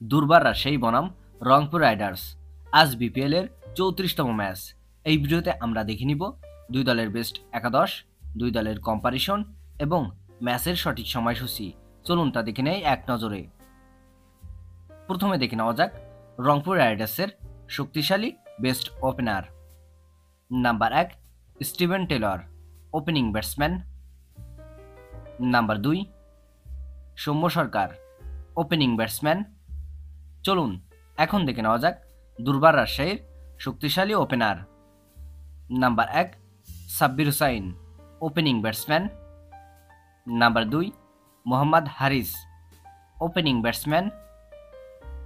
দুর্বার রাজশাহী বনাম রংপুর রাইডার্স। আজ বিপিএল এর 34তম ম্যাচ। এই ভিডিওতে আমরা দেখে নিব দুই দলের বেস্ট একাদশ, দুই দলের কম্পারিশন এবং ম্যাচের সঠিক সময়সূচি। চলুন তা দেখে নেই এক নজরে। প্রথমে দেখে নেওয়া যাক রংপুর রাইডার্সের শক্তিশালী best opener. Number 1 Steven Taylor, opening batsman. Number 2 Soumya Sarkar, opening batsman. চলুন এখন দেখে নেওয়া যাক দুর্বার রাজশাহীর শক্তিশালী opener. Number 1 Sabbir Hussain, opening batsman. Number 2 Mohammad Haris, opening batsman.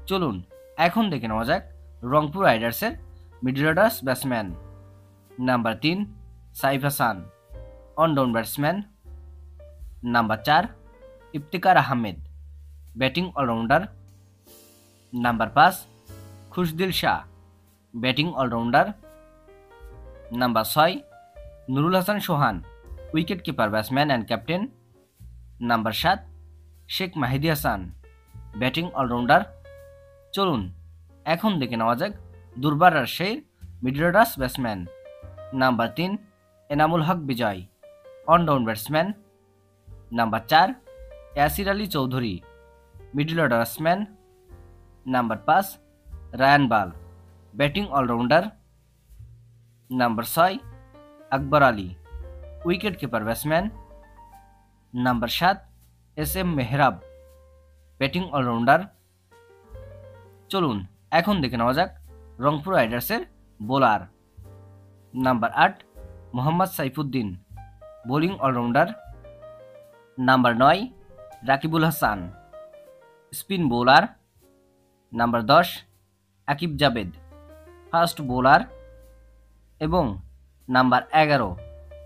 চলুন এখন দেখে নেওয়া যাক রংপুর রাইডার্সের middle order batsman. Number 3 Saif Hassan, one down batsman. Number 4 Iftikhar Ahmed, batting allrounder. Number 5 Khushdil Shah, batting allrounder. Number 6 Nurul Hasan Sohan, wicket keeper batsman and captain. Number 7 Sheikh Mahedi Hasan, batting allrounder. চলুন এখন দেখে নেওয়া যাক দুর্বার রাজশাহীর middle order batsman. Number 3 Enamul Haque Bijoy, on down batsman. Number 4 Yasir Ali Chowdhury, middle order batsman. Number 5 Ryan Burl, batting allrounder. Number 6 Akbar Ali, wicket keeper batsman. Number 7 S M Mehrab, batting allrounder. চলুন এখন দেখে নেওয়া যাক রংপুর রাইডার্সের bowler. Number 8 Mohammad Saifuddin, bowling allrounder. Number 9 Rakibul Hasan, spin bowler. Number 10 Aqib Javed, fast bowler. এবং number 11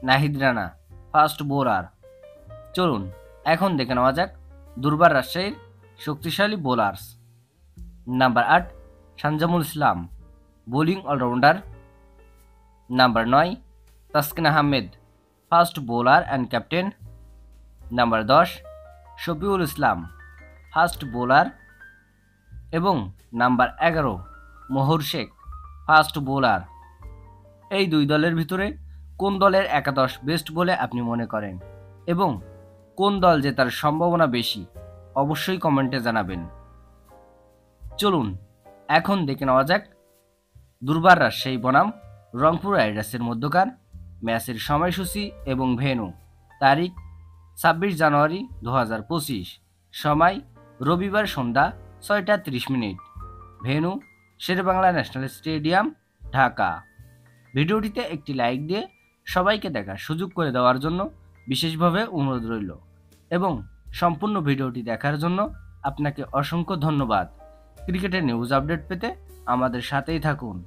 Nahid Rana, fast bowler. চলুন এখন দেখে নেওয়া যাক দুর্বার রাজশাহীর শক্তিশালী bowlers. Number 8 Sanjamul Islam, bowling allrounder. Number 9 Taskin Ahmed, fast bowler and captain. Number 10 Shafiul Islam, fast bowler. এবং number 11 Mohor Sheikh, fast bowler. এই দুই দলের ভিতরে কোন দলের একাদশ বেস্ট বলে আপনি মনে করেন এবং কোন দল জেতার সম্ভাবনা বেশি অবশ্যই কমেন্টে জানাবেন। চলুন এখন দেখে নেওয়া যাক দুর্বার রাজশাহী বনাম রংপুর রাইডার্সের মধ্যকার ম্যাচের সময়সূচি এবং ভেন্যু। তারিখ 26 জানুয়ারি 2025, সময় রবিবার সন্ধ্যা 6টা 30 minute, venue Sherebangla national stadium, Dhaka. ভিডিওটিতে একটি লাইক দিয়ে সবাইকে দেখার সুযোগ করে দেওয়ার জন্য বিশেষভাবে অনুরোধ রইল এবং সম্পূর্ণ ভিডিওটি দেখার জন্য আপনাকে অসংখ্য ধন্যবাদ। ক্রিকেটের নিউজ আপডেট পেতে আমাদের সাথেই থাকুন।